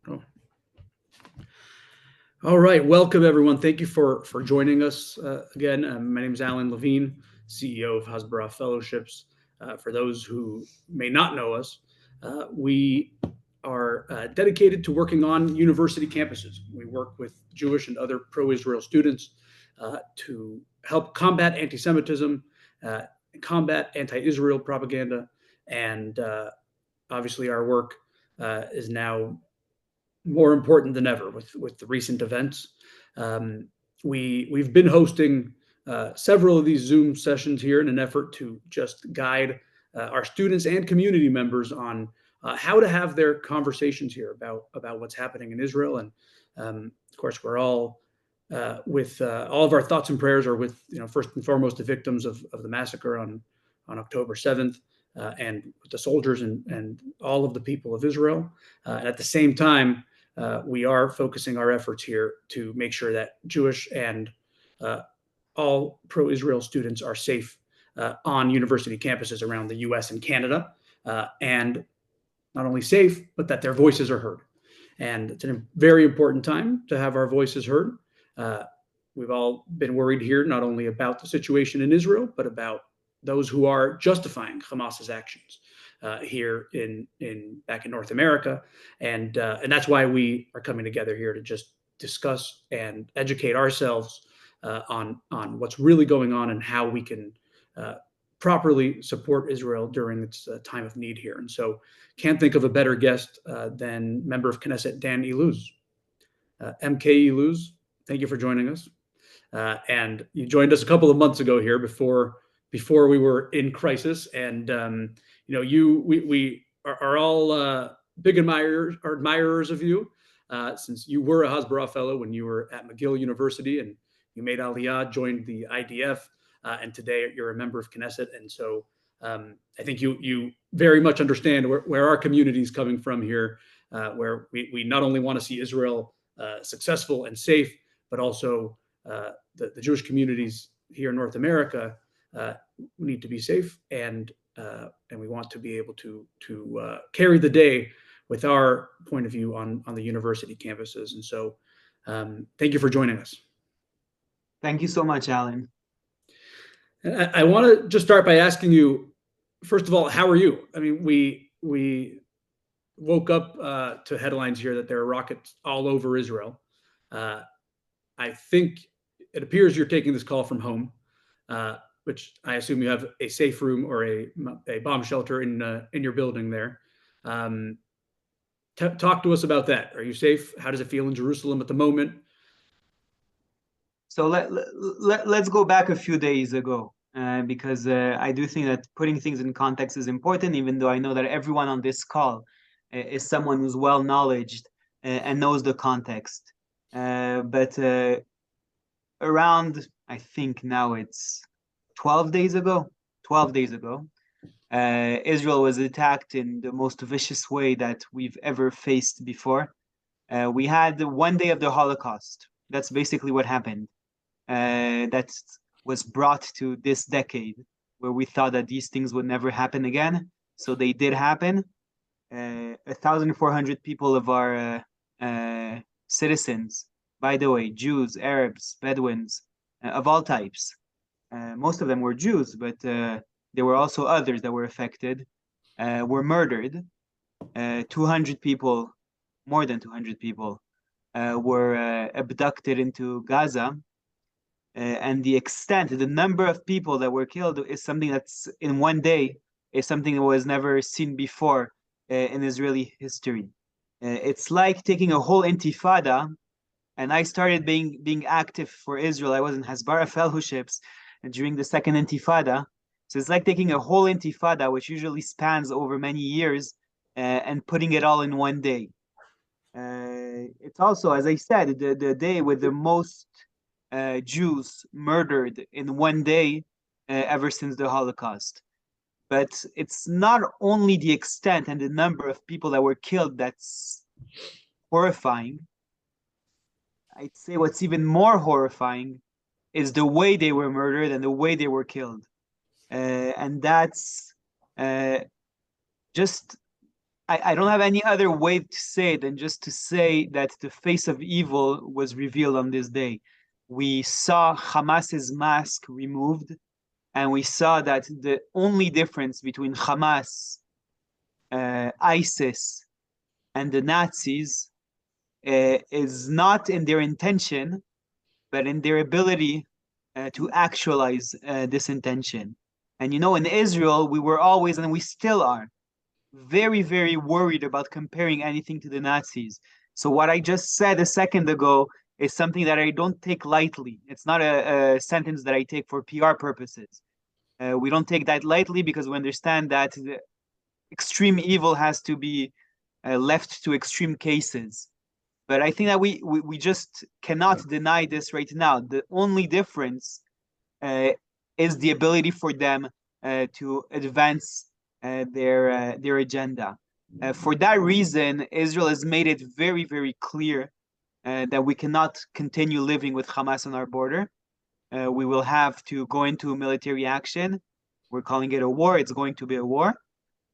Oh. All right, welcome everyone. Thank you for joining us again. My name is Alan Levine, CEO of Hasbara Fellowships. For those who may not know us, we are dedicated to working on university campuses. We work with Jewish and other pro-Israel students to help combat anti-Semitism, uh, combat anti-Israel propaganda, and obviously our work is now more important than ever with the recent events. Um, we've been hosting several of these Zoom sessions here in an effort to just guide our students and community members on how to have their conversations here about what's happening in Israel. And of course, we're all with all of our thoughts and prayers are with first and foremost the victims of the massacre on October 7th. And with the soldiers and all of the people of Israel. And at the same time, we are focusing our efforts here to make sure that Jewish and all pro-Israel students are safe on university campuses around the U.S. and Canada, and not only safe, but that their voices are heard. And it's a very important time to have our voices heard. Uh, we've all been worried here not only about the situation in Israel, but about those who are justifying Hamas's actions here in back in North America, and that's why we are coming together here to just discuss and educate ourselves on what's really going on and how we can properly support Israel during its time of need here. And so, can't think of a better guest than member of Knesset Dan Illouz. MK Illouz, thank you for joining us. And you joined us a couple of months ago here before we were in crisis, and we are all big admirers of you, since you were a Hasbara fellow when you were at McGill University, and you made Aliyah, joined the IDF, and today you're a member of Knesset, and so I think you very much understand where our community is coming from here, where we not only want to see Israel successful and safe, but also the Jewish communities here in North America need to be safe, and we want to be able to carry the day with our point of view on the university campuses. And so, thank you for joining us. Thank you so much, Alan. And I want to just start by asking you, first of all, how are you? I mean, we woke up to headlines here that there are rockets all over Israel. I think it appears you're taking this call from home, which I assume you have a safe room or a bomb shelter in your building there. Talk to us about that. Are you safe? How does it feel in Jerusalem at the moment? So let's go back a few days ago, because I do think that putting things in context is important, even though I know that everyone on this call is someone who's well knowledged and knows the context. But around, I think now it's 12 days ago, Israel was attacked in the most vicious way that we've ever faced before. We had one day of the Holocaust. That's basically what happened. That was brought to this decade, where we thought that these things would never happen again. So they did happen. 1,400 people of our citizens, by the way, Jews, Arabs, Bedouins, of all types. Most of them were Jews, but there were also others that were affected, were murdered. 200 people, more than 200 people, were abducted into Gaza. And the extent, the number of people that were killed is something that's in one day, is something that was never seen before in Israeli history. It's like taking a whole intifada, and I started being active for Israel. I was in Hasbara Fellowships during the second intifada. So it's like taking a whole intifada, which usually spans over many years, and putting it all in one day. It's also, as I said, the day with the most Jews murdered in one day ever since the Holocaust. But it's not only the extent and the number of people that were killed that's horrifying. I'd say what's even more horrifying is the way they were murdered and the way they were killed. And that's just I don't have any other way to say it than just to say that the face of evil was revealed on this day. We saw Hamas's mask removed, and we saw that the only difference between Hamas, ISIS, and the Nazis is not in their intention, but in their ability to actualize this intention. And you know, in Israel, we were always, and we still are, very, very worried about comparing anything to the Nazis. So what I just said a second ago is something that I don't take lightly. It's not a sentence that I take for PR purposes. We don't take that lightly because we understand that the extreme evil has to be left to extreme cases. But I think that we just cannot deny this right now. The only difference uh, is the ability for them to advance their agenda. For that reason, Israel has made it very, very clear that we cannot continue living with Hamas on our border. We will have to go into military action. We're calling it a war. It's going to be a war.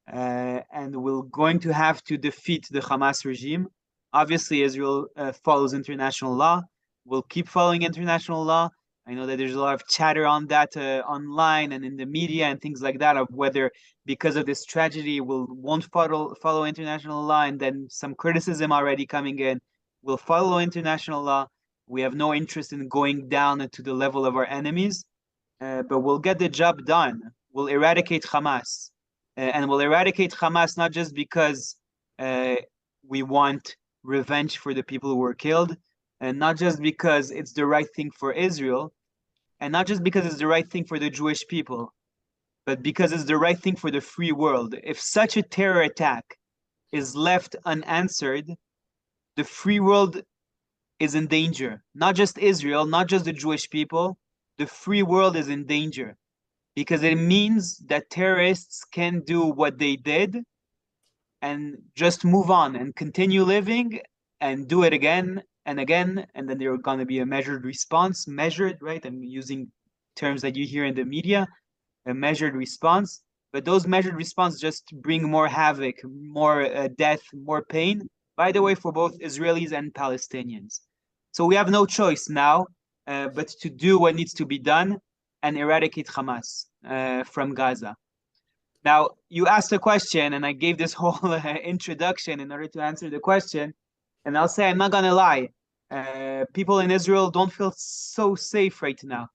And we're going to have to defeat the Hamas regime. Obviously, Israel follows international law. We'll keep following international law. I know that there's a lot of chatter on that online and in the media and things like that of whether because of this tragedy we'll won't follow international law, and then some criticism already coming in. We'll follow international law. We have no interest in going down to the level of our enemies, but we'll get the job done. We'll eradicate Hamas. And we'll eradicate Hamas not just because we want revenge for the people who were killed, and not just because it's the right thing for Israel, and not just because it's the right thing for the Jewish people, but because it's the right thing for the free world. If such a terror attack is left unanswered, the free world is in danger. Not just Israel, not just the Jewish people, the free world is in danger because it means that terrorists can do what they did and just move on and continue living and do it again and again, and then there's going to be a measured response. Measured, right? I'm using terms that you hear in the media. A measured response, but those measured responses just bring more havoc, more death, more pain, by the way, for both Israelis and Palestinians. So we have no choice now but to do what needs to be done and eradicate Hamas from Gaza. Now, you asked a question, and I gave this whole introduction in order to answer the question. And I'll say, I'm not going to lie. People in Israel don't feel so safe right now.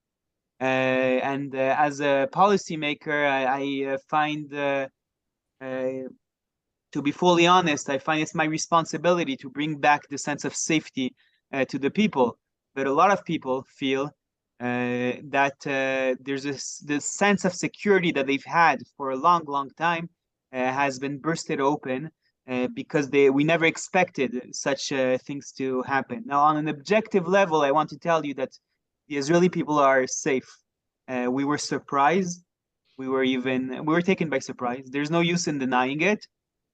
And as a policymaker, I find, to be fully honest, I find it's my responsibility to bring back the sense of safety to the people. But a lot of people feel that there's this sense of security that they've had for a long, long time has been bursted open because we never expected such things to happen. Now, on an objective level, I want to tell you that the Israeli people are safe. We were surprised. We were taken by surprise. There's no use in denying it.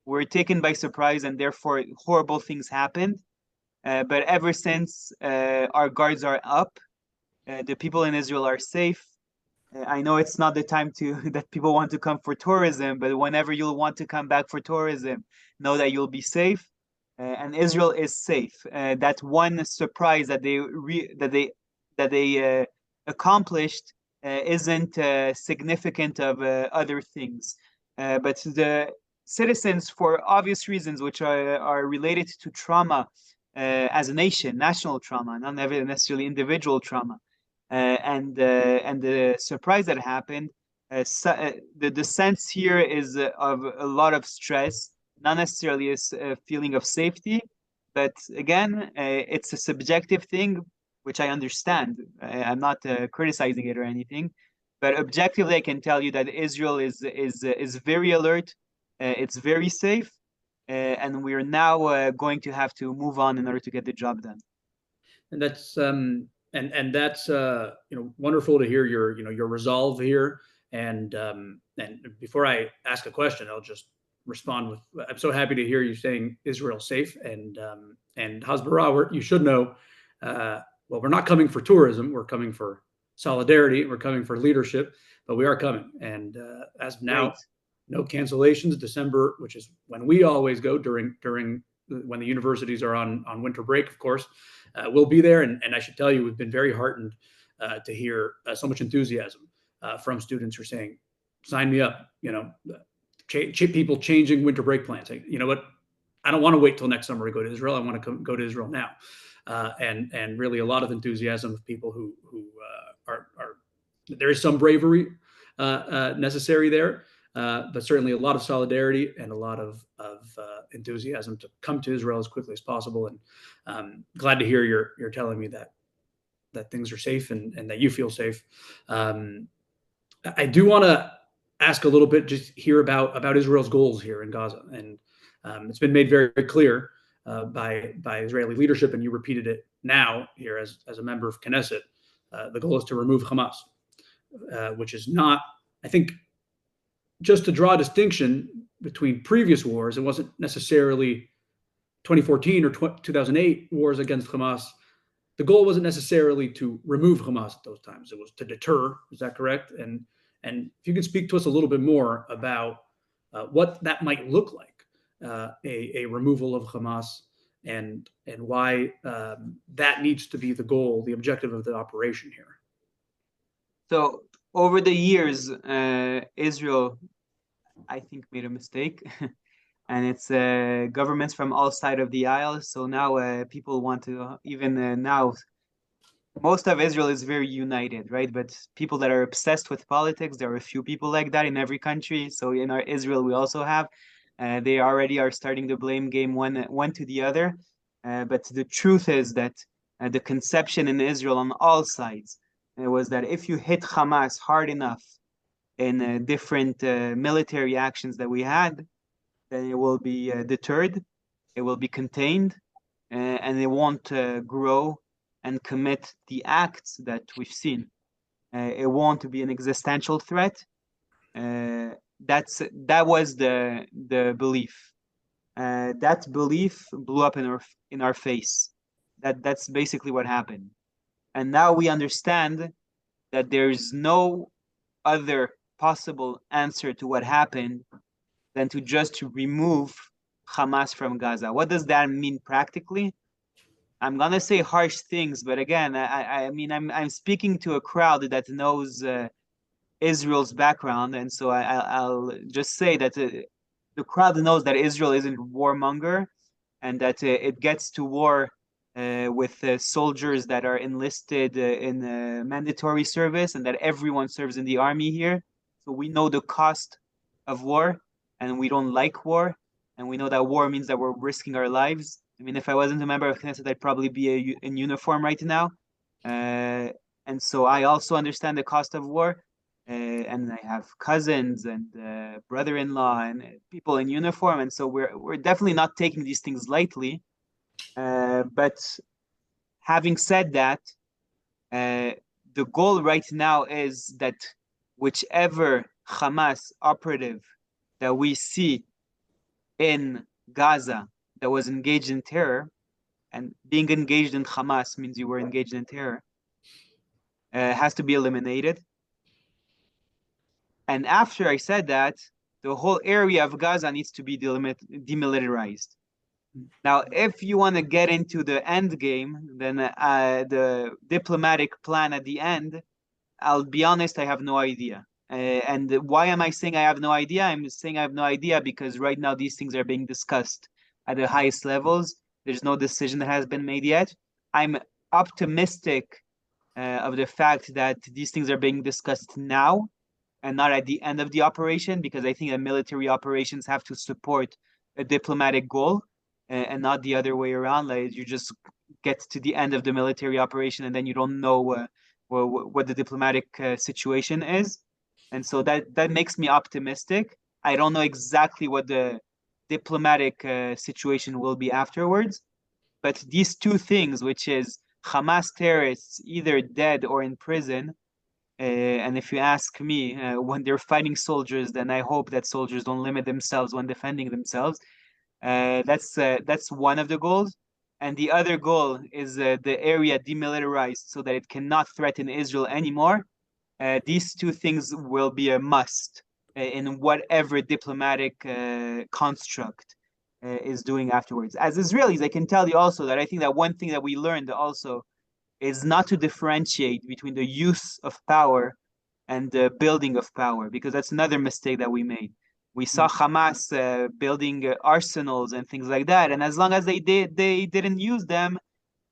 We were taken by surprise, and therefore horrible things happened. But ever since, our guards are up. The people in Israel are safe. I know it's not the time to that people want to come for tourism, but whenever you'll want to come back for tourism, know that you'll be safe. And Israel is safe. That one surprise that they accomplished isn't significant of other things. But the citizens, for obvious reasons, which are related to trauma as a nation, national trauma, not necessarily individual trauma, and the surprise that happened, the sense here is of a lot of stress, not necessarily a feeling of safety, but again, it's a subjective thing, which I understand. I'm not criticizing it or anything, but objectively, I can tell you that Israel is very alert. It's very safe, and we are now going to have to move on in order to get the job done. And that's wonderful to hear your resolve here. And before I ask a question, I'll just respond with, I'm so happy to hear you saying Israel safe, and Hasbara, you should know, well, we're not coming for tourism, we're coming for solidarity, we're coming for leadership, but we are coming. And as of now, Great. no cancellations. December, which is when we always go during when the universities are on winter break, of course, we'll be there. And I should tell you, we've been very heartened to hear so much enthusiasm from students who are saying, "Sign me up." People changing winter break plans. Like, you know what? I don't want to wait till next summer to go to Israel. I want to go to Israel now. And really a lot of enthusiasm of people who are there is some bravery necessary there, but certainly a lot of solidarity and a lot of enthusiasm to come to Israel as quickly as possible. And glad to hear you're telling me that things are safe and that you feel safe. I do want to ask a little bit, just hear about Israel's goals here in Gaza, and it's been made very, very clear by Israeli leadership, and you repeated it now here as a member of Knesset. The goal is to remove Hamas, which is not, I think, just to draw a distinction between previous wars. It wasn't necessarily 2014 or 2008 wars against Hamas. The goal wasn't necessarily to remove Hamas at those times. It was to deter. Is that correct? And if you could speak to us a little bit more about what that might look like, a removal of Hamas, and why that needs to be the goal, the objective of the operation here. So over the years, Israel, I think, made a mistake, and it's governments from all sides of the aisle. So now people want to even now. Most of Israel is very united, right? But people that are obsessed with politics, there are a few people like that in every country. So in our Israel, we also have. They already are starting the blame game one to the other. But the truth is that the conception in Israel on all sides was that if you hit Hamas hard enough in different military actions that we had, then it will be deterred, it will be contained, and it won't grow and commit the acts that we've seen. It won't be an existential threat. That was the belief. That belief blew up in our face. That's basically what happened. And now we understand that there's no other possible answer to what happened than to just remove Hamas from Gaza. What does that mean practically? I'm gonna say harsh things, but again, I mean, I'm speaking to a crowd that knows Israel's background, and so I'll just say that the crowd knows that Israel isn't warmonger, and that it gets to war with soldiers that are enlisted in mandatory service, and that everyone serves in the army here. So we know the cost of war, and we don't like war, and we know that war means that we're risking our lives. I mean, if I wasn't a member of Knesset, I'd probably be in uniform right now. And so I also understand the cost of war. And I have cousins and brother-in-law and people in uniform. And so we're definitely not taking these things lightly. But having said that, the goal right now is that whichever Hamas operative that we see in Gaza that was engaged in terror, and being engaged in Hamas means you were engaged in terror, has to be eliminated. And after I said that, the whole area of Gaza needs to be demilitarized. Now, if you want to get into the end game, then the diplomatic plan at the end, I'll be honest, I have no idea. And why am I saying I have no idea? I'm saying I have no idea because right now these things are being discussed at the highest levels. There's no decision that has been made yet. I'm optimistic of the fact that these things are being discussed now and not at the end of the operation, because I think that military operations have to support a diplomatic goal and not the other way around. Like you just get to the end of the military operation and then you don't know what the diplomatic situation is. And so that makes me optimistic. I don't know exactly what the diplomatic situation will be afterwards, but these two things, which is Hamas terrorists either dead or in prison, and if you ask me, when they're fighting soldiers, then I hope that soldiers don't limit themselves when defending themselves. That's one of the goals. And the other goal is the area demilitarized so that it cannot threaten Israel anymore. These two things will be a must. in whatever diplomatic construct is doing afterwards. As Israelis, I can tell you also that I think that one thing that we learned also is not to differentiate between the use of power and the building of power, because that's another mistake that we made. We saw Hamas building arsenals and things like that, and as long as they didn't use them,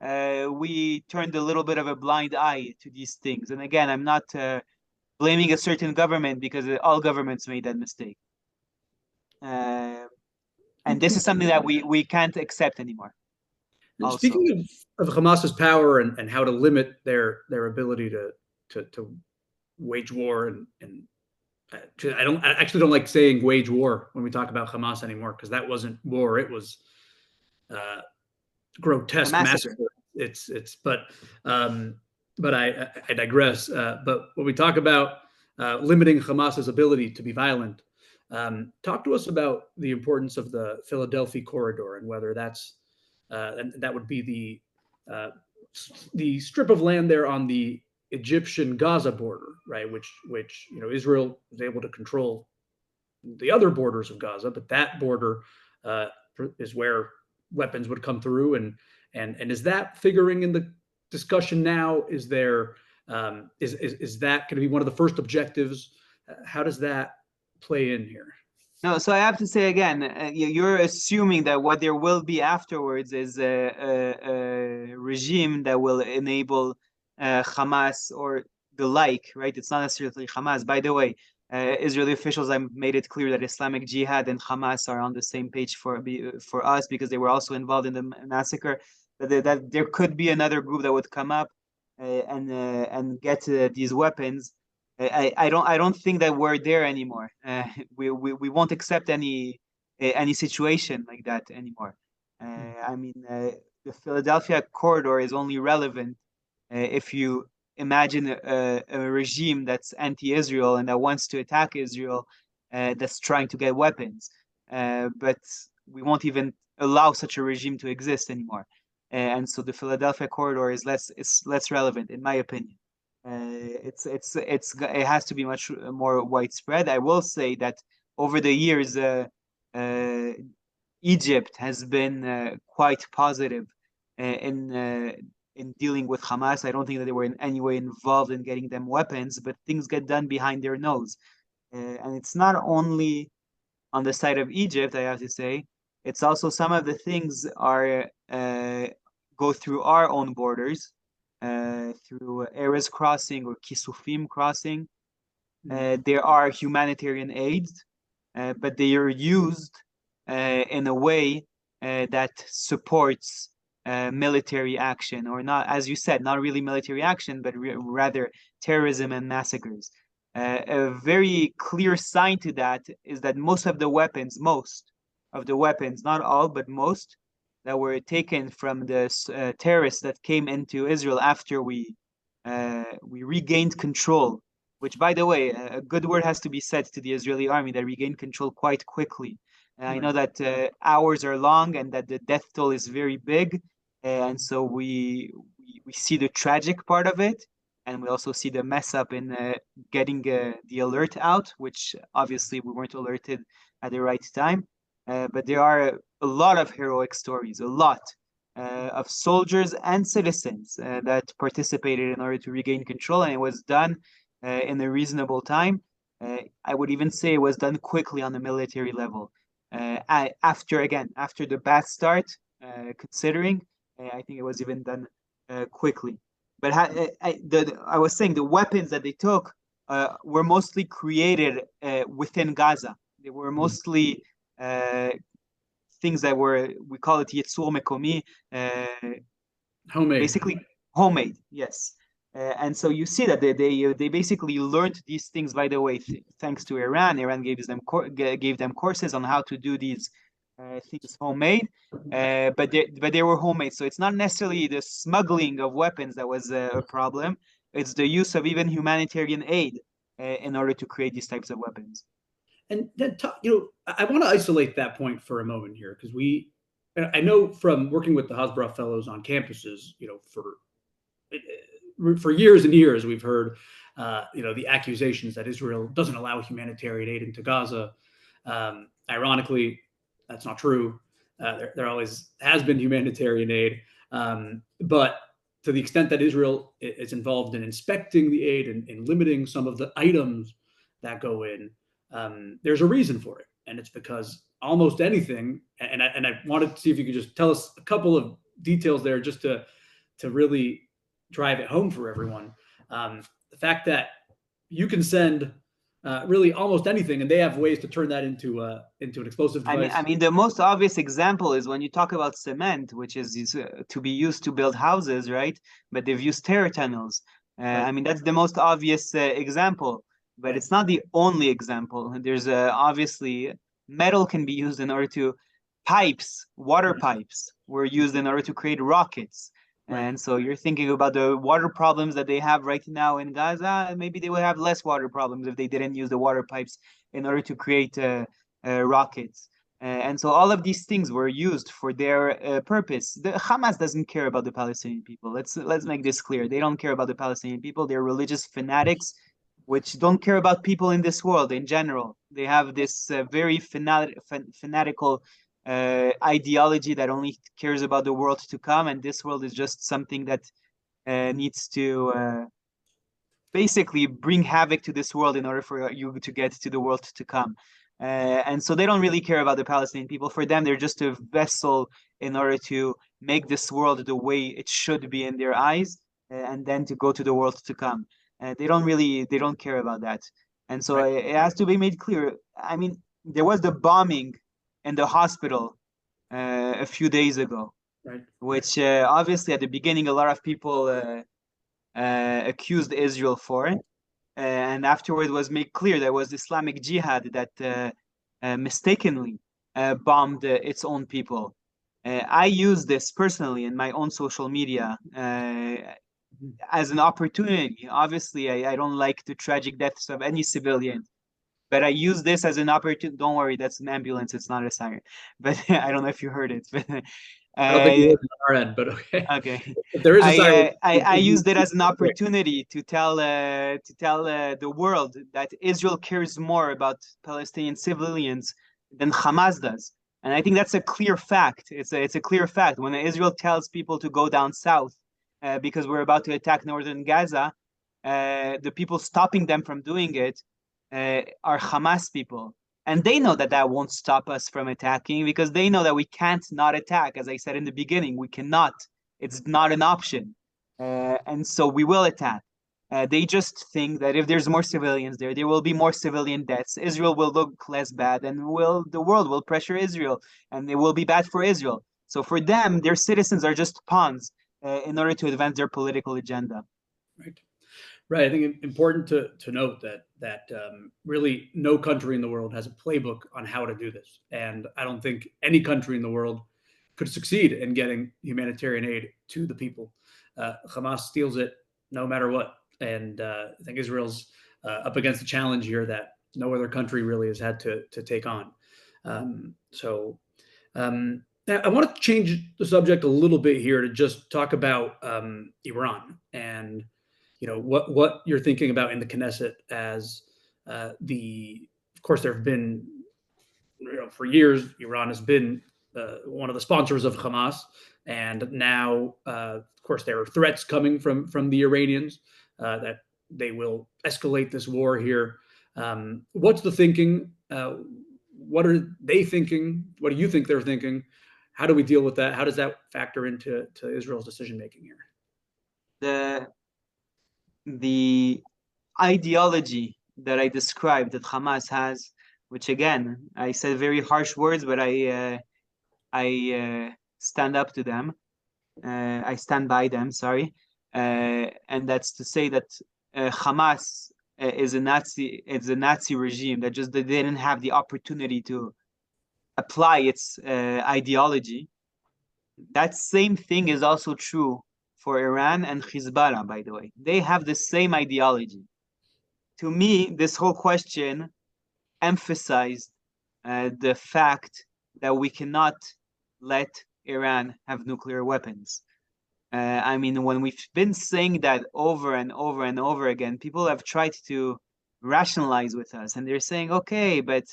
we turned a little bit of a blind eye to these things. And again, I'm not blaming a certain government, because all governments made that mistake. And this is something that we can't accept anymore. Also, speaking of Hamas's power and how to limit their ability to wage war and I actually don't like saying wage war when we talk about Hamas anymore, because that wasn't war; it was uh, a grotesque massacre. massacre. But I digress. But when we talk about limiting Hamas's ability to be violent, talk to us about the importance of the Philadelphia corridor and whether that's and that would be the strip of land there on the Egyptian Gaza border, right? Which Israel was able to control the other borders of Gaza, but that border uh, is where weapons would come through, and is that figuring in the discussion now? Is there is that going to be one of the first objectives? How does that play in here? No, so I have to say again, you're assuming that what there will be afterwards is a regime that will enable Hamas or the like, right? It's not necessarily Hamas. By the way, Israeli officials have made it clear that Islamic Jihad and Hamas are on the same page for us, because they were also involved in the massacre. That there could be another group that would come up and get these weapons. I don't think that we're there anymore. We won't accept any situation like that anymore. I mean, the Philadelphia corridor is only relevant if you imagine a regime that's anti-Israel and that wants to attack Israel, that's trying to get weapons. But we won't even allow such a regime to exist anymore. And so the Philadelphia corridor is less relevant, in my opinion. It has to be much more widespread. I will say that over the years, uh, Egypt has been quite positive in dealing with Hamas. I don't think that they were in any way involved in getting them weapons, but things get done behind their nose. And it's not only on the side of Egypt, I have to say, it's also some of the things are go through our own borders, through Erez crossing or Kisufim crossing. There are humanitarian aids, but they are used in a way that supports military action, or not, as you said, not really military action, but rather terrorism and massacres. A very clear sign to that is that most of the weapons, not all, but most, that were taken from the terrorists that came into Israel after we regained control. Which, by the way, a good word has to be said to the Israeli army that regained control quite quickly. I know that hours are long and that the death toll is very big, and so we see the tragic part of it, and we also see the mess up in getting the alert out, which obviously we weren't alerted at the right time. But there are a lot of heroic stories, a lot of soldiers and citizens that participated in order to regain control, and it was done in a reasonable time. I would even say it was done quickly on the military level. After the bad start, considering, I think it was even done quickly. But I was saying the weapons that they took were mostly created within Gaza. They were mostly things that we call it Yitzur Mekomi, Homemade. basically homemade. Yes. And so you see that they basically learned these things, by the way, thanks to Iran. Iran gave them courses on how to do these things homemade, but they were homemade. So it's not necessarily the smuggling of weapons that was a problem. It's the use of even humanitarian aid in order to create these types of weapons. And then, I want to isolate that point for a moment here, because I know from working with the Hasbara Fellows on campuses, for years and years, we've heard the accusations that Israel doesn't allow humanitarian aid into Gaza. Ironically, that's not true. There always has been humanitarian aid, but to the extent that Israel is involved in inspecting the aid and limiting some of the items that go in, there's a reason for it, and it's because almost anything. And I wanted to see if you could just tell us a couple of details there, just to really drive it home for everyone. The fact that you can send really almost anything, and they have ways to turn that into an explosive device. I mean, the most obvious example is when you talk about cement, which is to be used to build houses, right? But they've used terror tunnels. Right. I mean, that's the most obvious example, but Right. it's not the only example. There's obviously metal can be used in order to pipes, water Right. pipes were used in order to create rockets. Right. And so you're thinking about the water problems that they have right now in Gaza, and maybe they would have less water problems if they didn't use the water pipes in order to create rockets. And so all of these things were used for their purpose. The Hamas doesn't care about the Palestinian people. Let's make this clear. They don't care about the Palestinian people. They're religious fanatics, which don't care about people in this world in general. They have this very fanatical ideology that only cares about the world to come, and this world is just something that needs to basically bring havoc to this world in order for you to get to the world to come. And so they don't really care about the Palestinian people. For them, they're just a vessel in order to make this world the way it should be in their eyes, and then to go to the world to come. They don't care about that. And so Right. it has to be made clear. I mean, there was the bombing in the hospital a few days ago, Right. which obviously at the beginning a lot of people accused Israel for it, and afterward was made clear that it was Islamic Jihad that mistakenly bombed its own people. I use this personally in my own social media as an opportunity. Obviously, I don't like the tragic deaths of any civilian, but I use this as an opportunity. Don't worry, that's an ambulance. It's not a siren. But I don't know if you heard it. But I don't think it uh, was on our end, but okay. okay, If there is a siren, I used it as an great. opportunity to tell the world that Israel cares more about Palestinian civilians than Hamas does, and I think that's a clear fact. It's a clear fact when Israel tells people to go down south because we're about to attack northern Gaza. The people stopping them from doing it are Hamas people. And they know that that won't stop us from attacking because they know that we can't not attack. As I said in the beginning, we cannot. It's not an option. And so we will attack. They just think that if there's more civilians there, there will be more civilian deaths. Israel will look less bad, and the world will pressure Israel, and it will be bad for Israel. So for them, their citizens are just pawns in order to advance their political agenda. Right. Right. I think it's important to note that really no country in the world has a playbook on how to do this, and I don't think any country in the world could succeed in getting humanitarian aid to the people. Hamas steals it no matter what, and I think Israel's up against a challenge here that no other country really has had to take on. So I want to change the subject a little bit here to just talk about Iran and what you're thinking about in the Knesset as the. Of course, there have been for years Iran has been one of the sponsors of Hamas, and now of course there are threats coming from the Iranians that they will escalate this war here. What's the thinking? What are they thinking? What do you think they're thinking? How do we deal with that? How does that factor into Israel's decision making here? The the ideology that I described that Hamas has, which again I said very harsh words, but I stand up to them. I stand by them. Sorry, and that's to say that Hamas is a Nazi. It's a Nazi regime that just they didn't have the opportunity to apply its ideology. That same thing is also true for Iran and Hezbollah, by the way. They have the same ideology. To me, this whole question emphasized the fact that we cannot let Iran have nuclear weapons. I mean, when we've been saying that over and over and over again, people have tried to rationalize with us, and they're saying, okay, but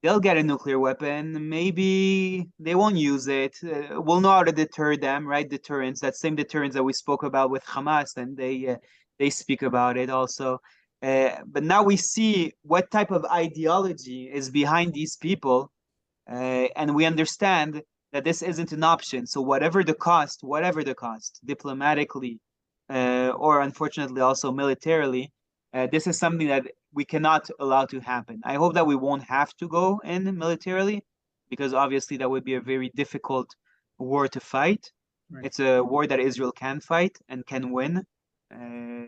they'll get a nuclear weapon. Maybe they won't use it. We'll know how to deter them, right? Deterrence, that same deterrence that we spoke about with Hamas, and they speak about it also. But now we see what type of ideology is behind these people, and we understand that this isn't an option. So whatever the cost, diplomatically, or unfortunately also militarily, this is something that we cannot allow to happen. I hope that we won't have to go in militarily, because obviously that would be a very difficult war to fight. Right. It's a war that Israel can fight and can win. Uh,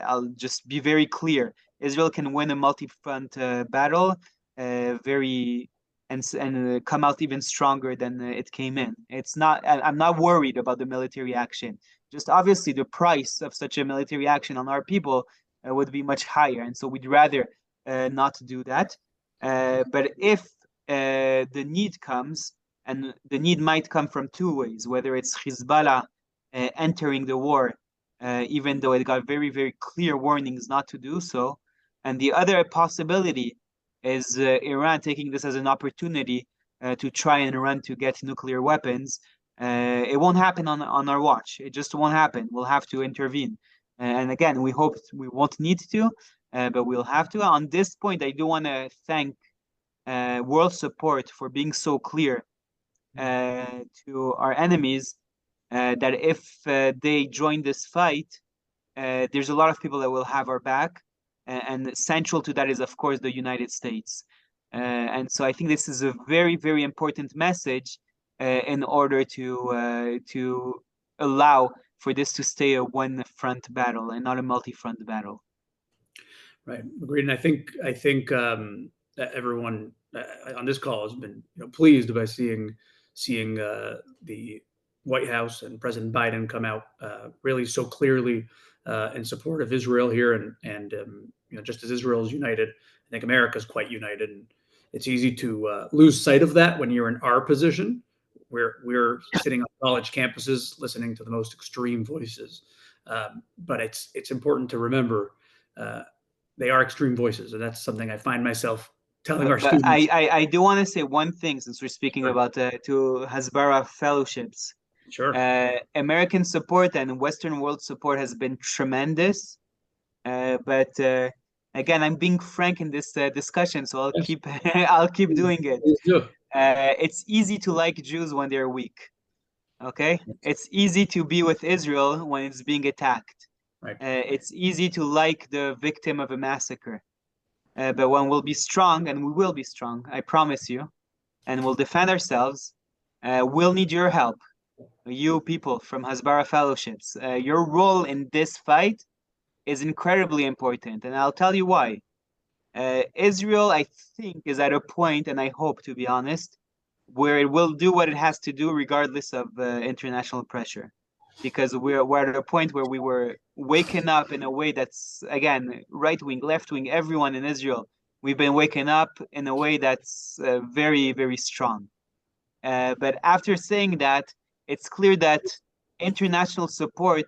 I'll just be very clear. Israel can win a multi-front battle, very and come out even stronger than it came in. It's not. I'm not worried about the military action. Just obviously the price of such a military action on our people would be much higher, and so we'd rather not do that. But if the need comes, and the need might come from two ways, whether it's Hezbollah entering the war, even though it got very, very clear warnings not to do so, and the other possibility is Iran taking this as an opportunity to try and run to get nuclear weapons. It won't happen on our watch. It just won't happen. We'll have to intervene. And again, we hope we won't need to, but we'll have to. On this point, I do want to thank world support for being so clear to our enemies that if they join this fight, there's a lot of people that will have our back. And central to that is, of course, the United States. And so I think this is a very, very important message in order to allow for this to stay a one-front battle and not a multi-front battle. Right, agreed. And I think that everyone on this call has been pleased by seeing the White House and President Biden come out really so clearly in support of Israel here, and just as Israel is united, I think America is quite united, and it's easy to lose sight of that when you're in our position. We're sitting on college campuses listening to the most extreme voices, but it's important to remember. They are extreme voices, and that's something I find myself telling our But students. I do want to say one thing, since we're speaking Sure. about to Hasbara fellowships. Sure. American support and Western world support has been tremendous. But again, I'm being frank in this discussion, so I'll Yes. keep I'll keep doing it. Please do. It's easy to like Jews when they're weak. Okay, it's easy to be with Israel when it's being attacked. Right. It's easy to like the victim of a massacre. But when we'll be strong, and we will be strong, I promise you, and we'll defend ourselves, we'll need your help, you people from Hasbara Fellowships. Your role in this fight is incredibly important, and I'll tell you why. Israel, I think, is at a point, and I hope, to be honest, where it will do what it has to do regardless of international pressure. Because we're at a point where we were waking up in a way that's, again, right wing, left wing, everyone in Israel. We've been waking up in a way that's very, very strong. But after saying that, it's clear that international support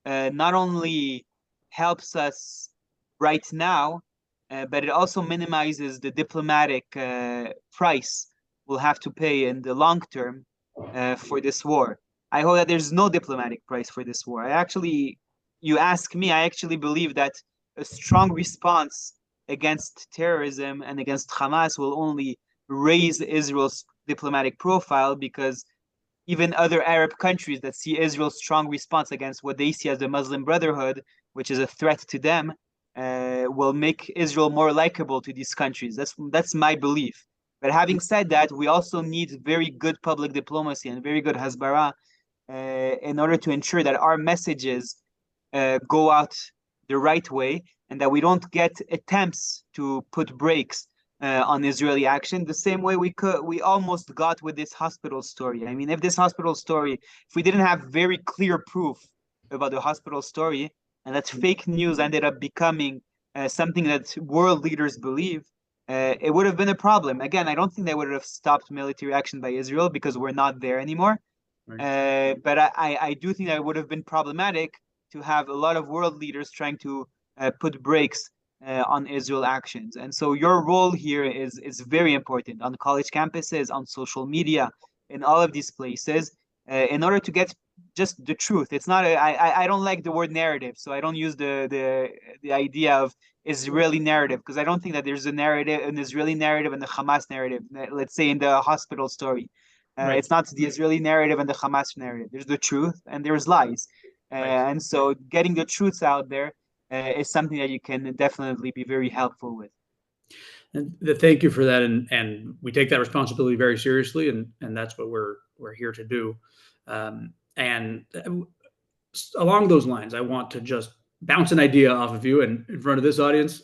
not only helps us right now, but it also minimizes the diplomatic price we'll have to pay in the long term for this war. I hope that there's no diplomatic price for this war. You ask me, I actually believe that a strong response against terrorism and against Hamas will only raise Israel's diplomatic profile, because even other Arab countries that see Israel's strong response against what they see as the Muslim Brotherhood, which is a threat to them, will make Israel more likable to these countries. That's my belief. But having said that, we also need very good public diplomacy and very good hasbara in order to ensure that our messages go out the right way, and that we don't get attempts to put brakes on Israeli action, the same way we almost got with this hospital story. I mean, if we didn't have very clear proof about the hospital story, and that fake news ended up becoming something that world leaders believe, it would have been a problem. Again, I don't think they would have stopped military action by Israel, because we're not there anymore. Right. But I do think that it would have been problematic to have a lot of world leaders trying to put brakes on Israel actions. And so your role here is very important on college campuses, on social media, in all of these places, in order to get just the truth. It's not I don't like the word narrative, so I don't use the idea of Israeli narrative, because I don't think that there's a narrative, an Israeli narrative and the Hamas narrative. Let's say in the hospital story, Right. it's not the Israeli narrative and the Hamas narrative. There's the truth and there's lies, Right. and so getting the truths out there is something that you can definitely be very helpful with. And thank you for that, and we take that responsibility very seriously, and that's what we're here to do. And along those lines, I want to just bounce an idea off of you, and in front of this audience,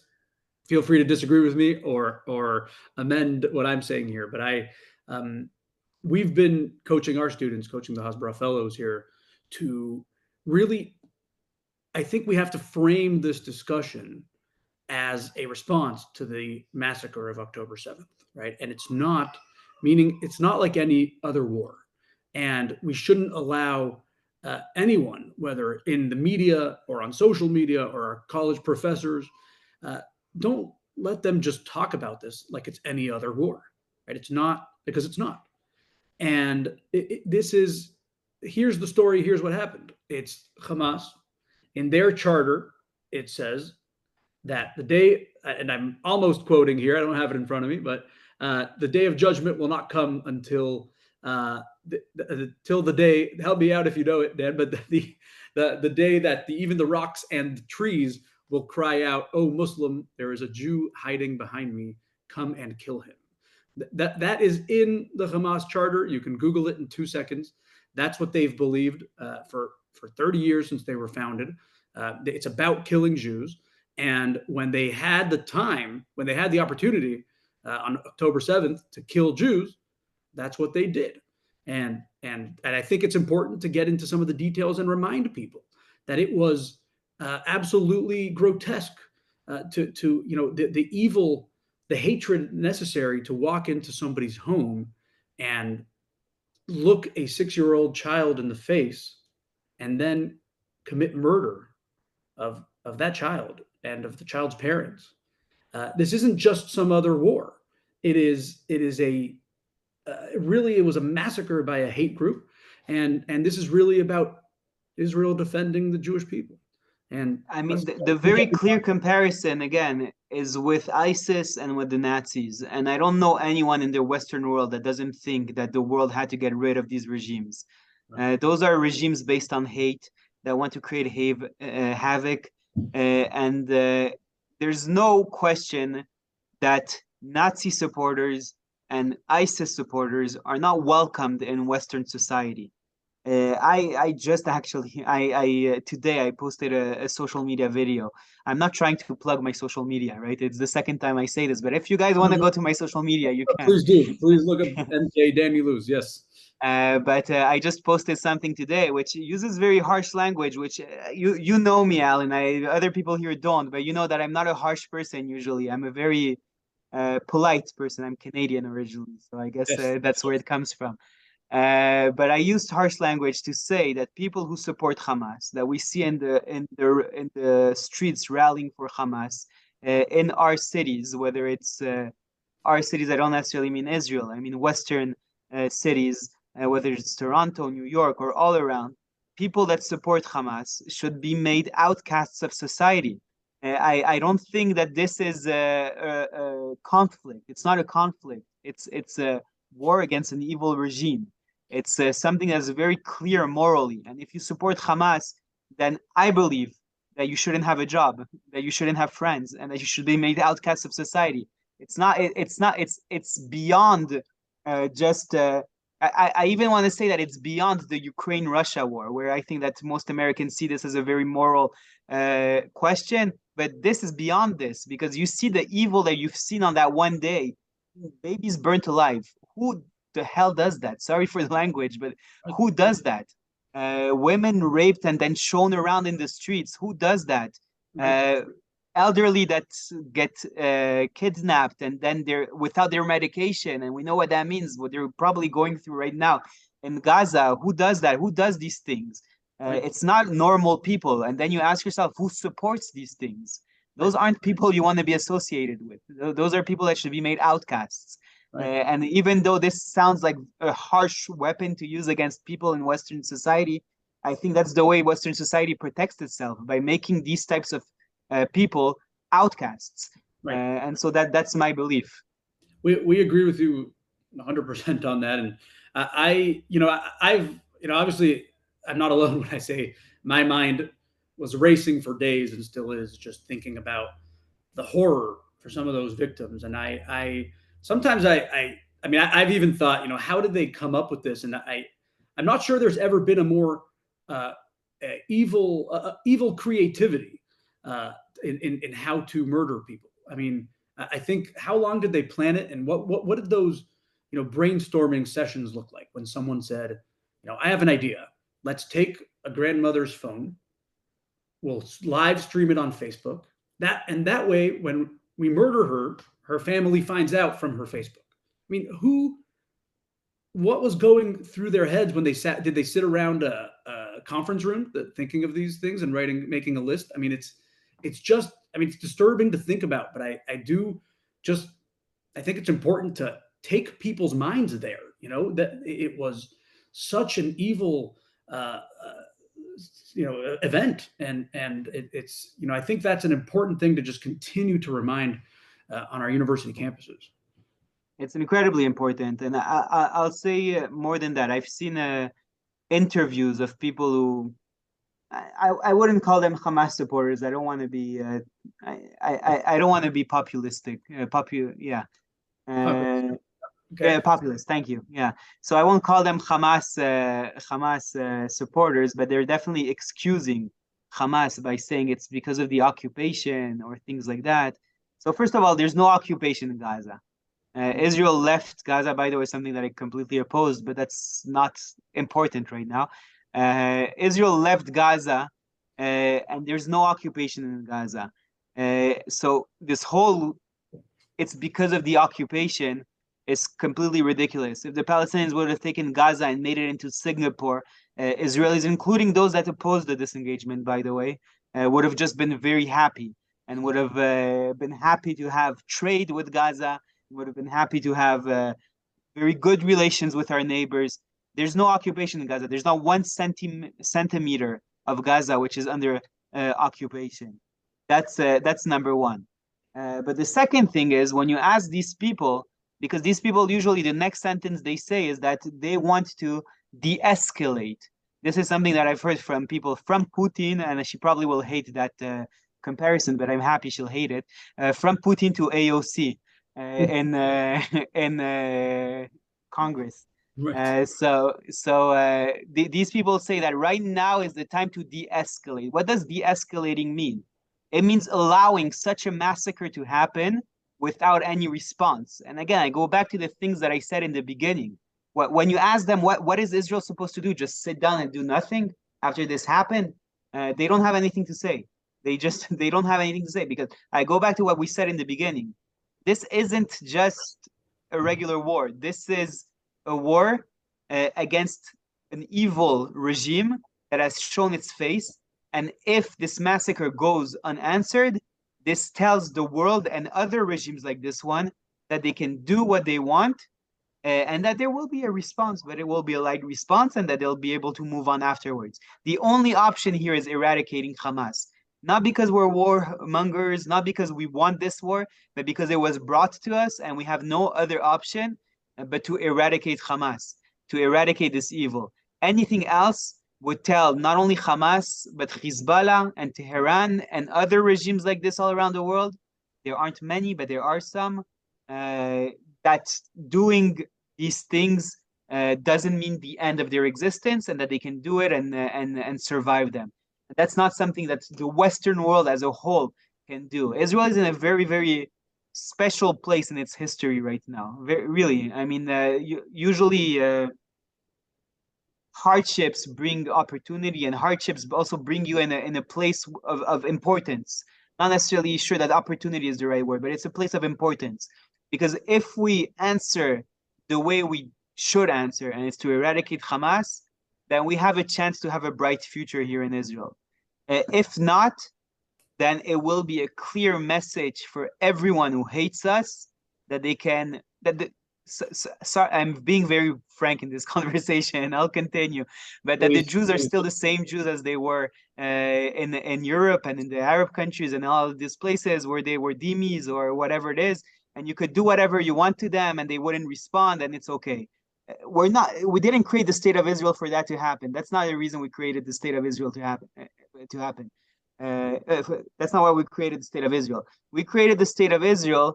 feel free to disagree with me or amend what I'm saying here. But um, we've been coaching our students, coaching the Hasbara Fellows here, to really, I think we have to frame this discussion as a response to the massacre of October 7th, right? And it's not, meaning it's not like any other war. And we shouldn't allow anyone, whether in the media or on social media or our college professors, uh, don't let them just talk about this like it's any other war, right? It's not, because it's not. And this is, here's the story, here's what happened. It's Hamas. In their charter, it says that the day, and I'm almost quoting here, I don't have it in front of me, but the day of judgment will not come until till the day. Help me out if you know it, Dan. But the day that even the rocks and the trees will cry out, "Oh Muslim, there is a Jew hiding behind me. Come and kill him." That is in the Hamas charter. You can Google it in 2 seconds. That's what they've believed for 30 years since they were founded. It's about killing Jews. And when they had the time, when they had the opportunity on October 7th to kill Jews, that's what they did. And I think it's important to get into some of the details and remind people that it was absolutely grotesque to the evil, the hatred necessary to walk into somebody's home and look a 6-year-old child in the face and then commit murder of that child and of the child's parents. This isn't just some other war. It is a really, it was a massacre by a hate group, and this is really about Israel defending the Jewish people. And I mean, let's the we very can't be clear comparison again is with ISIS and with the Nazis. And I don't know anyone in the Western world that doesn't think that the world had to get rid of these regimes. Those are regimes based on hate that want to create havoc. And there's no question that Nazi supporters and ISIS supporters are not welcomed in Western society. I just actually I today I posted a social media video. I'm not trying to plug my social media, right? It's the second time I say this, but if you guys want to go to my social media, you can. Please do. Please look up MK Dan Illouz. Yes. But I just posted something today which uses very harsh language, which you know me, Alan. Other people here don't, but you know that I'm not a harsh person usually. I'm a very polite person. I'm Canadian originally, so I guess Yes. that's where it comes from. But I used harsh language to say that people who support Hamas, that we see in the streets rallying for Hamas, in our cities, whether it's our cities, I don't necessarily mean Israel. I mean Western cities, whether it's Toronto, New York, or all around. People that support Hamas should be made outcasts of society. I don't think that this is a conflict. It's not a conflict. It's a war against an evil regime. It's something that's very clear morally. And if you support Hamas, then I believe that you shouldn't have a job, that you shouldn't have friends, and that you should be made outcasts of society. It's not. It's not. It's beyond just. I even want to say that it's beyond the Ukraine-Russia war, where I think that most Americans see this as a very moral question. But this is beyond this, because you see the evil that you've seen on that one day. Babies burnt alive. Who the hell does that? Sorry for the language, but who does that? Women raped and then shown around in the streets. Who does that? Right. Uh, Elderly that get kidnapped and then they're without their medication, and we know what that means. What they're probably going through right now. in Gaza, who does that? Who does these things? Right. It's not normal people. And then you ask yourself, who supports these things? Right. Those aren't people you want to be associated with. Those are people that should be made outcasts. Right. And even though this sounds like a harsh weapon to use against people in Western society, I think that's the way Western society protects itself, by making these types of people outcasts. Right. And so that's my belief. We agree with you 100% on that. And I've, obviously I'm not alone when I say my mind was racing for days and still is, just thinking about the horror for some of those victims. And I sometimes I mean, I've even thought, how did they come up with this? And I'm not sure there's ever been a more uh, evil creativity in how to murder people. I mean, I think, how long did they plan it, and what did those brainstorming sessions look like when someone said, I have an idea. Let's take a grandmother's phone. We'll live stream it on Facebook. That way, when we murder her, her family finds out from her Facebook. I mean, what was going through their heads when they sat? Did they sit around a conference room thinking of these things and making a list? I mean, it's just, I mean, it's disturbing to think about, but I do just, I think it's important to take people's minds there. That it was such an evil, event, and it's, I think that's an important thing to just continue to remind on our university campuses. It's incredibly important, and I'll say more than that. I've seen interviews of people who I wouldn't call them Hamas supporters. I don't want to be I don't want to be populistic. Yeah. Uh, Okay. populist. Thank you. Yeah. So I won't call them Hamas supporters, but they're definitely excusing Hamas by saying it's because of the occupation or things like that. So first of all, there's no occupation in Gaza. Israel left Gaza, by the way, something that I completely opposed, but that's not important right now. Israel left Gaza, and there's no occupation in Gaza. So this whole, it's because of the occupation, is completely ridiculous. If the Palestinians would have taken Gaza and made it into Singapore, Israelis, including those that opposed the disengagement, by the way, would have just been very happy, and would have been happy to have trade with Gaza, would have been happy to have very good relations with our neighbors. There's no occupation in Gaza. There's not one centimeter of Gaza which is under occupation. That's number one. But the second thing is, when you ask these people, because these people usually, the next sentence they say is that they want to de-escalate. This is something that I've heard from people from Putin, and she probably will hate that comparison, but I'm happy she'll hate it. From Putin to AOC in Congress. Right. These people say that right now is the time to de-escalate. What does de-escalating mean? It means allowing such a massacre to happen without any response. And again, I go back to the things that I said in the beginning. When you ask them what is Israel supposed to do, just sit down and do nothing after this happened, they don't have anything to say. They don't have anything to say, because I go back to what we said in the beginning. This isn't just a regular war. This is a war against an evil regime that has shown its face. And if this massacre goes unanswered, this tells the world and other regimes like this one that they can do what they want, and that there will be a response, but it will be a light response, and that they'll be able to move on afterwards. The only option here is eradicating Hamas. Not because we're warmongers, not because we want this war, but because it was brought to us and we have no other option but to eradicate Hamas, to eradicate this evil. Anything else would tell not only Hamas, but Hezbollah and Tehran and other regimes like this all around the world. There aren't many, but there are some, that doing these things doesn't mean the end of their existence, and that they can do it and survive them. That's not something that the Western world as a whole can do. Israel is in a very, very special place in its history right now. Really, I mean, usually hardships bring opportunity, and hardships also bring you in a place of importance. Not necessarily sure that opportunity is the right word, but it's a place of importance. Because if we answer the way we should answer, and it's to eradicate Hamas, then we have a chance to have a bright future here in Israel. If not, then it will be a clear message for everyone who hates us that they can that the, I'm being very frank in this conversation, and I'll continue, but that the Please, Jews are please. still the same Jews as they were in Europe and in the Arab countries and all these places where they were dhimmis or whatever it is, and you could do whatever you want to them and they wouldn't respond, and it's okay. We didn't create the state of Israel for that to happen. That's not the reason we created the state of Israel to happen. That's not why we created the state of Israel. We created the state of Israel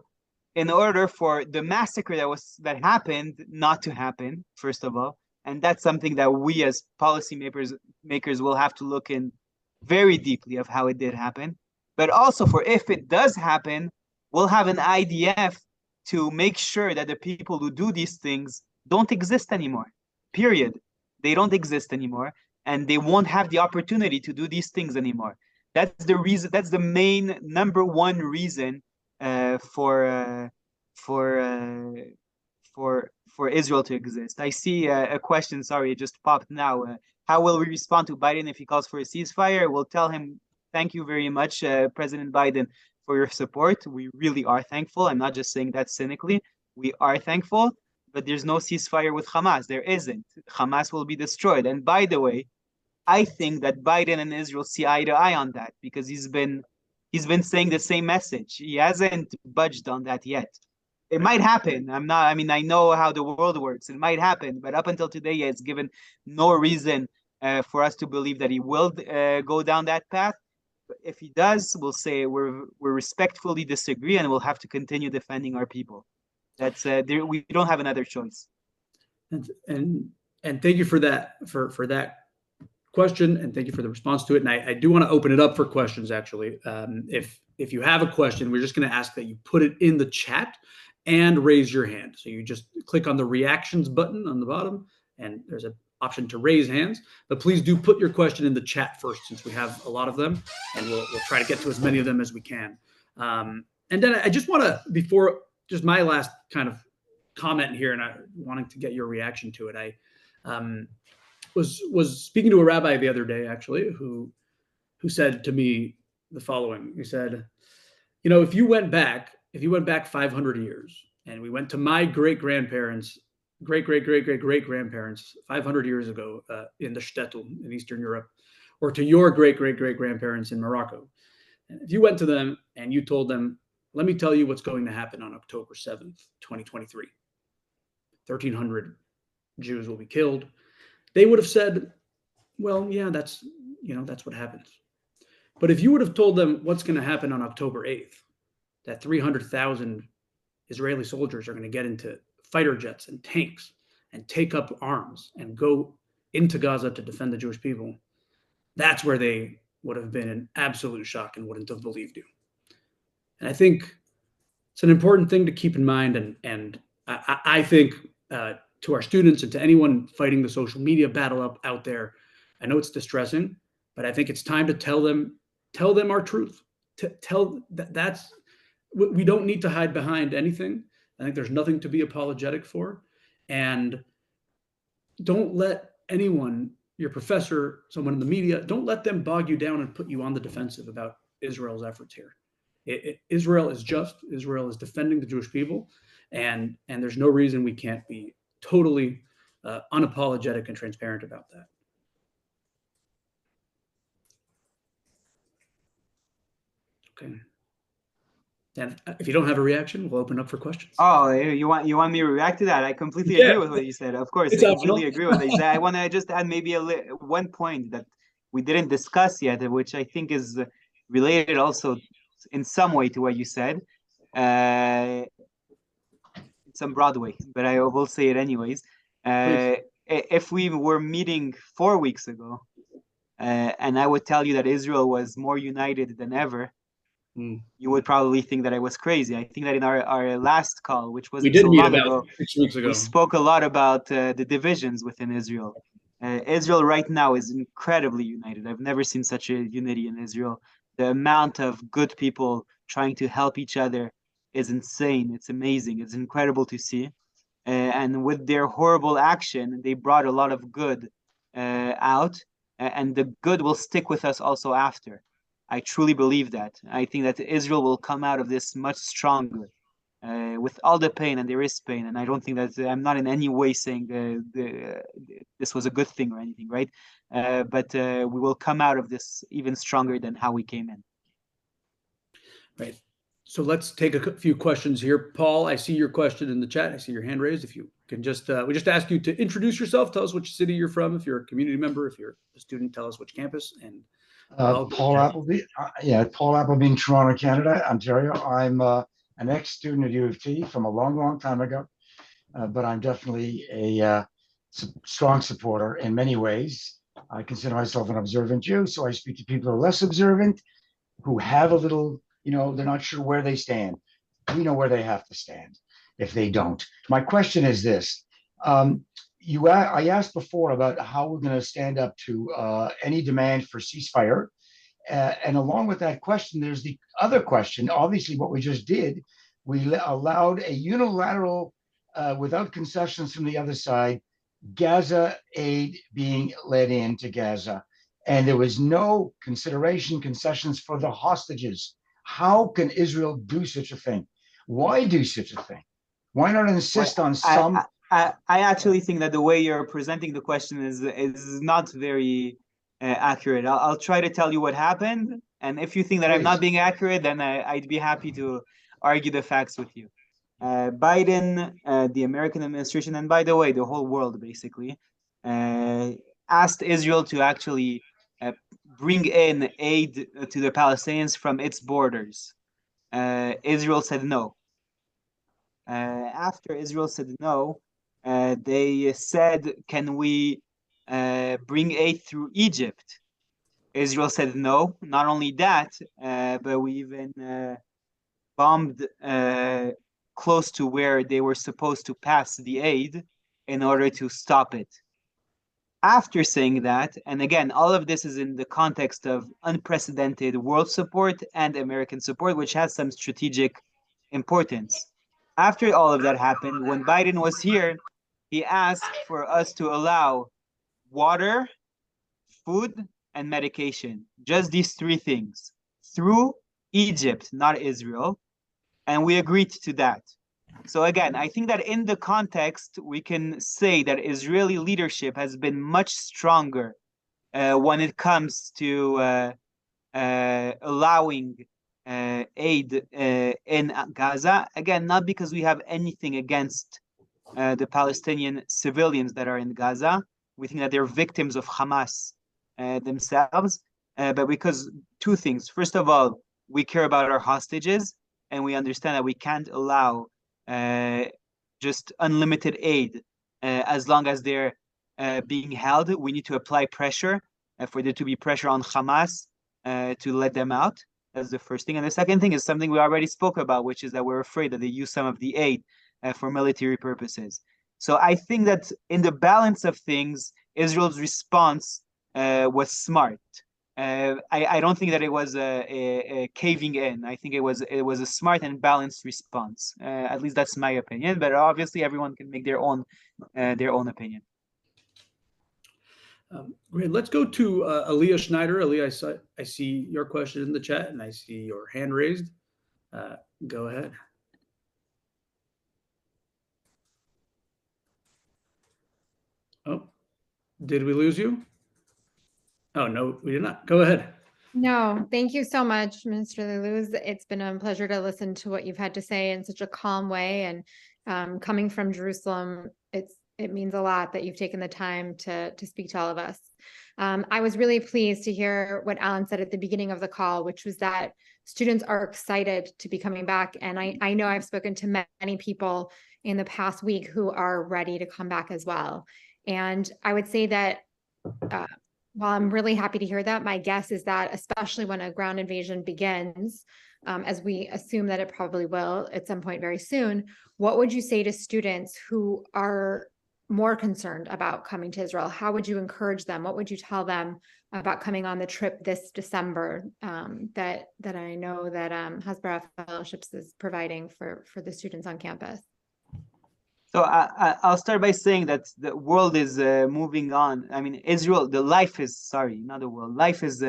in order for the massacre that happened not to happen, first of all, and that's something that we as makers will have to look in very deeply of how it did happen. But also for if it does happen, we'll have an IDF to make sure that the people who do these things don't exist anymore. Period. They don't exist anymore, and they won't have the opportunity to do these things anymore. That's the reason. That's the main number one reason for Israel to exist. I see a question. Sorry, it just popped now. How will we respond to Biden if he calls for a ceasefire? We'll tell him, thank you very much, President Biden, for your support. We really are thankful. I'm not just saying that cynically. We are thankful, but there's no ceasefire with Hamas. There isn't. Hamas will be destroyed. And by the way, I think that Biden and Israel see eye to eye on that because he's been saying the same message. He hasn't budged on that yet. It might happen. I know how the world works. It might happen, but up until today, he has given no reason for us to believe that he will go down that path. But if he does, we'll say we're respectfully disagree, and we'll have to continue defending our people. That's we don't have another choice. And thank you for that question, and thank you for the response to it. And I do want to open it up for questions. Actually, if you have a question, we're just going to ask that you put it in the chat and raise your hand. So you just click on the reactions button on the bottom, and there's an option to raise hands. But please do put your question in the chat first, since we have a lot of them, and we'll try to get to as many of them as we can. And then I just want to, before just my last kind of comment here, and I wanting to get your reaction to it. I was speaking to a rabbi the other day, actually, who said to me the following. He said, if you went back 500 years, and we went to my great-grandparents, great-great-great-great-great-grandparents 500 years ago in the shtetl in Eastern Europe, or to your great-great-great-grandparents in Morocco, and if you went to them and you told them, let me tell you what's going to happen on October 7th, 2023. 1,300 Jews will be killed. They would have said, well, yeah, that's what happens. But if you would have told them what's going to happen on October 8th, that 300,000 Israeli soldiers are going to get into fighter jets and tanks and take up arms and go into Gaza to defend the Jewish people, that's where they would have been in absolute shock and wouldn't have believed you. And I think it's an important thing to keep in mind. And I think to our students and to anyone fighting the social media battle out there, I know it's distressing, but I think it's time to tell them our truth. We don't need to hide behind anything. I think there's nothing to be apologetic for. And don't let anyone, your professor, someone in the media, don't let them bog you down and put you on the defensive about Israel's efforts here. Israel is just. Israel is defending the Jewish people, and there's no reason we can't be totally unapologetic and transparent about that. Okay. And if you don't have a reaction, we'll open up for questions. Oh, you want me to react to that? I completely agree with what you said. Of course, I completely agree with what you said. I want to just add maybe one point that we didn't discuss yet, which I think is related also in some way to what you said. In some broad way, but I will say it anyways. If we were meeting 4 weeks ago, and I would tell you that Israel was more united than ever, you would probably think that I was crazy. I think that in our last call, which wasn't so long ago, 6 weeks ago, we spoke a lot about the divisions within Israel. Israel right now is incredibly united. I've never seen such a unity in Israel. The amount of good people trying to help each other is insane. It's amazing. It's incredible to see. and with their horrible action, they brought a lot of good out, and the good will stick with us also after. I truly believe that. I think that Israel will come out of this much stronger, with all the pain, and there is pain. And I don't think that I'm not in any way saying this was a good thing or anything, right? But we will come out of this even stronger than how we came in. Right. So let's take a few questions here. Paul, I see your question in the chat. I see your hand raised. If you can just, we just ask you to introduce yourself. Tell us which city you're from. If you're a community member, if you're a student, tell us which campus. And Paul Appleby. Paul Appleby in Toronto, Canada, Ontario. I'm an ex-student at U of T from a long, long time ago, but I'm definitely a strong supporter in many ways. I consider myself an observant Jew, so I speak to people who are less observant, who have a little, they're not sure where they stand. We know where they have to stand if they don't. My question is this. I asked before about how we're going to stand up to any demand for ceasefire. And along with that question, there's the other question. Obviously, what we just did, we allowed a unilateral, without concessions from the other side, Gaza aid being led into Gaza. And there was no concessions for the hostages. How can Israel do such a thing? Why do such a thing? Why not insist on some? I actually think that the way you're presenting the question is not very accurate. I'll try to tell you what happened, and if you think that I'm not being accurate, then I'd be happy to argue the facts with you. Biden, the American administration, and by the way, the whole world basically, asked Israel to actually bring in aid to the Palestinians from its borders. Israel said no. After Israel said no, they said, can we bring aid through Egypt? Israel said no. Not only that, but we even bombed close to where they were supposed to pass the aid in order to stop it. After saying that, and again, all of this is in the context of unprecedented world support and American support, which has some strategic importance. After all of that happened, when Biden was here, he asked for us to allow water, food, and medication, just these three things, through Egypt, not Israel, and we agreed to that. So again, I think that in the context, we can say that Israeli leadership has been much stronger when it comes to allowing aid in Gaza. Again, not because we have anything against the Palestinian civilians that are in Gaza. We think that they're victims of Hamas themselves, but because two things. First of all, we care about our hostages, and we understand that we can't allow just unlimited aid as long as they're being held. We need to apply pressure for there to be pressure on Hamas to let them out. That's the first thing. And the second thing is something we already spoke about, which is that we're afraid that they use some of the aid for military purposes. So I think that in the balance of things, Israel's response was smart. I don't think that it was a caving in. I think it was a smart and balanced response. At least that's my opinion. But obviously, everyone can make their own opinion. Great. Let's go to Aaliyah Schneider. Aaliyah, I see your question in the chat, and I see your hand raised. Go ahead. Oh, did we lose you? Oh, no, we did not. Go ahead. No, thank you so much, Mr. Illouz. It's been a pleasure to listen to what you've had to say in such a calm way. And coming from Jerusalem, it means a lot that you've taken the time to speak to all of us. I was really pleased to hear what Alan said at the beginning of the call, which was that students are excited to be coming back. And I know I've spoken to many people in the past week who are ready to come back as well. And I would say that while I'm really happy to hear that, my guess is that especially when a ground invasion begins, as we assume that it probably will at some point very soon, what would you say to students who are more concerned about coming to Israel? How would you encourage them? What would you tell them about coming on the trip this December that I know that Hasbara Fellowships is providing for the students on campus? So I'll start by saying that the world is moving on. I mean, Israel, the life is, sorry, not the world. Life is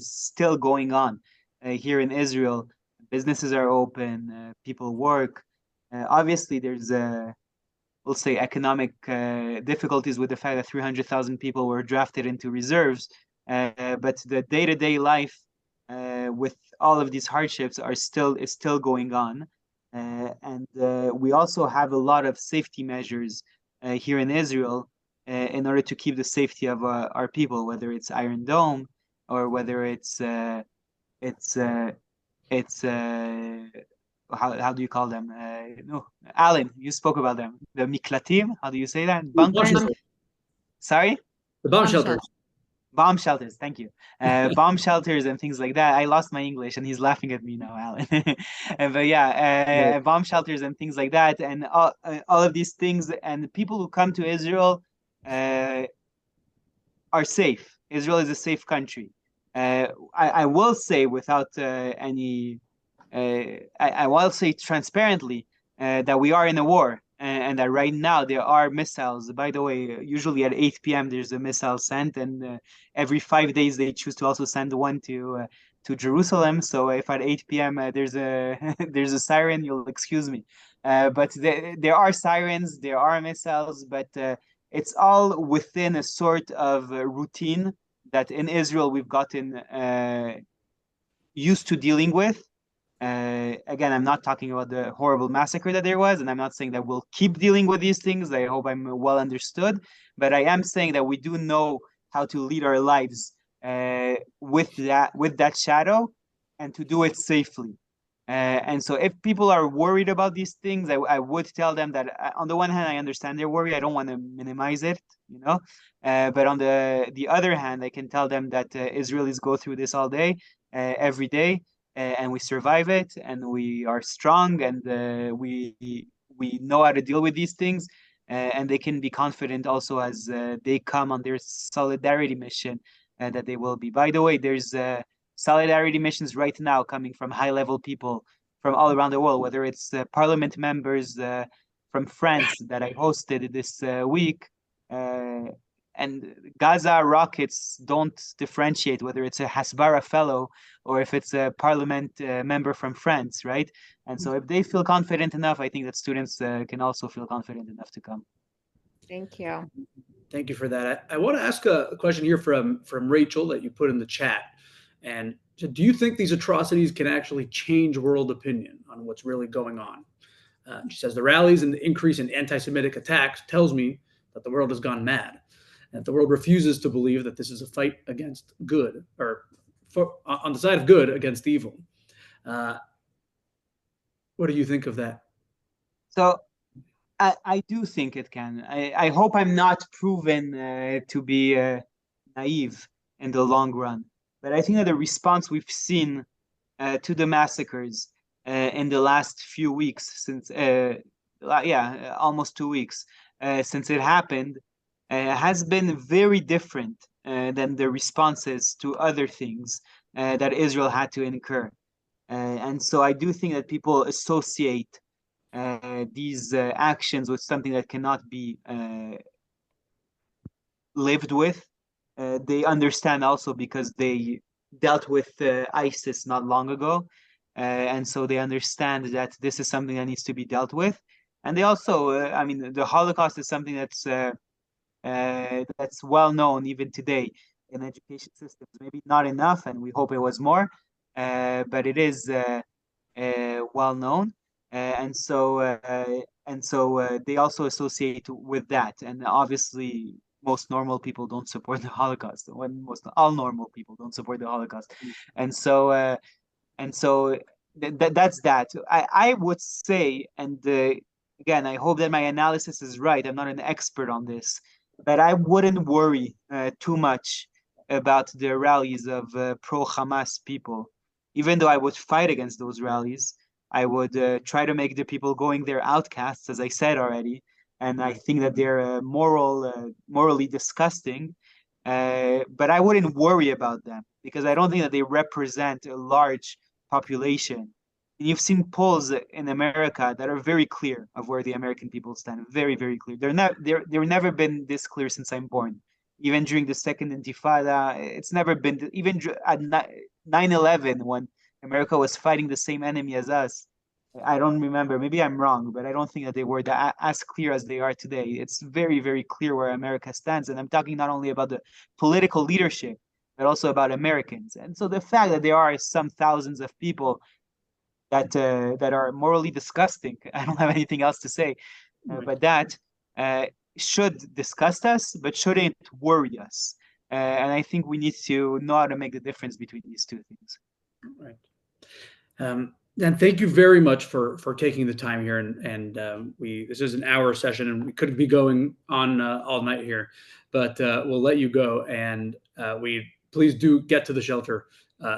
still going on here in Israel. Businesses are open, people work. Obviously, there's we'll say economic difficulties with the fact that 300,000 people were drafted into reserves. But the day-to-day life with all of these hardships is still going on. And we also have a lot of safety measures here in Israel in order to keep the safety of our people, whether it's Iron Dome or whether it's it's how do you call them? No, Alan, you spoke about them. The miklatim. How do you say that? Bomb Bunkers. shelters. Sorry, The bomb Bomb shelters. bomb shelters. Thank you. Bomb shelters and things like that. I lost my English, and he's laughing at me now, Alan. But yeah, Right. bomb shelters and things like that, and all of these things, and people who come to Israel are safe. Israel is a safe country. I will say without any I will say transparently that we are in a war and that right now there are missiles. By the way, usually at 8 p.m. there's a missile sent, and every 5 days they choose to also send one to Jerusalem. So if at 8 p.m. There's a there's a siren, you'll excuse me. But there are sirens, there are missiles, but it's all within a sort of routine that in Israel we've gotten used to dealing with. Again, I'm not talking about the horrible massacre that there was, and I'm not saying that we'll keep dealing with these things. I hope I'm well understood, but I am saying that we do know how to lead our lives with that shadow, and to do it safely. And so, if people are worried about these things, I would tell them that on the one hand, I understand their worry. I don't want to minimize it, you know. But on the other hand, I can tell them that Israelis go through this all day, every day, and we survive it, and we are strong, and we know how to deal with these things, and they can be confident also as they come on their solidarity mission that they will be. By the way, there's solidarity missions right now coming from high-level people from all around the world, whether it's parliament members from France that I hosted this week. And Gaza rockets don't differentiate whether it's a Hasbara fellow or if it's a parliament member from France, right? And so if they feel confident enough, I think that students can also feel confident enough to come. Thank you. Thank you for that. I want to ask a question here from Rachel that you put in the chat. And so do you think these atrocities can actually change world opinion on what's really going on? She says the rallies and the increase in anti-Semitic attacks tells me that the world has gone mad, and if the world refuses to believe that this is a fight against good, or on the side of good against evil. What do you think of that? So I do think it can. I hope I'm not proven to be naive in the long run. But I think that the response we've seen to the massacres in the last few weeks, since almost 2 weeks since it happened, has been very different than the responses to other things that Israel had to incur. And so I do think that people associate these actions with something that cannot be lived with. They understand also because they dealt with ISIS not long ago, and so they understand that this is something that needs to be dealt with. And they also, I mean, the Holocaust is something that's well known even today in education systems. Maybe not enough, and we hope it was more, but it is well known. And so they also associate with that. And obviously, most normal people don't support the Holocaust. When all normal people don't support the Holocaust, and so that's that. I would say, and again, I hope that my analysis is right. I'm not an expert on this, but I wouldn't worry too much about the rallies of pro-Hamas people. Even though I would fight against those rallies, I would try to make the people going there outcasts, as I said already. And I think that they're morally disgusting. But I wouldn't worry about them because I don't think that they represent a large population You've seen polls in America that are very clear of where the American people stand. Very, very clear. They're never been this clear since I'm born. Even during the Second Intifada, it's never been. Even at 9/11, when America was fighting the same enemy as us, I don't remember. Maybe I'm wrong, but I don't think that they were as clear as they are today. It's very, very clear where America stands, and I'm talking not only about the political leadership, but also about Americans. And so the fact that there are some thousands of people that are morally disgusting. I don't have anything else to say, Right. but that should disgust us, but shouldn't worry us. And I think we need to know how to make the difference between these two things. Right. And thank you very much for taking the time here. And this is an hour session, and we could be going on all night here, but we'll let you go. And we please do get to the shelter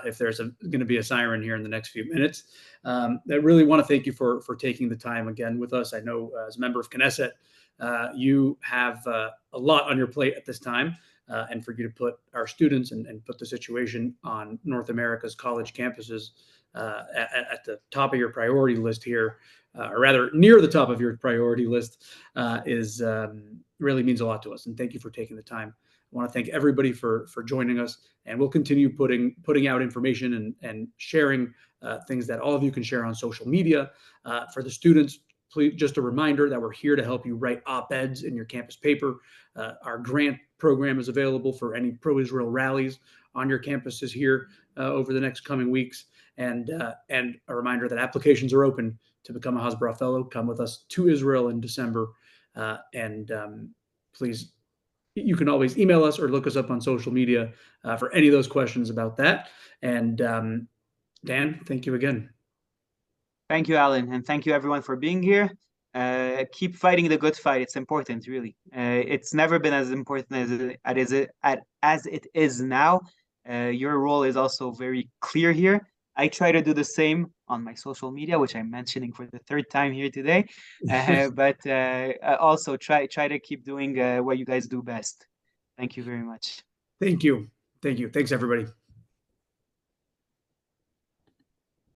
if there's going to be a siren here in the next few minutes. I really want to thank you for taking the time again with us. I know as a member of Knesset, you have a lot on your plate at this time. And for you to put our students and put the situation on North America's college campuses at the top of your priority list here, or rather near the top of your priority list, is really means a lot to us. And thank you for taking the time. I want to thank everybody for joining us, and we'll continue putting out information and sharing things that all of you can share on social media. For the students, please, just a reminder that we're here to help you write op-eds in your campus paper. Our grant program is available for any pro-Israel rallies on your campuses here over the next coming weeks. And a reminder that applications are open to become a Hasbara Fellow. Come with us to Israel in December. Please, you can always email us or look us up on social media for any of those questions about that. And Dan, thank you again. Thank you, Alan, and thank you everyone for being here. Keep fighting the good fight. It's important, really. It's never been as important as it is now. Your role is also very clear here. I try to do the same on my social media, which I'm mentioning for the third time here today. But also try to keep doing what you guys do best. Thank you very much. Thank you. Thanks, everybody.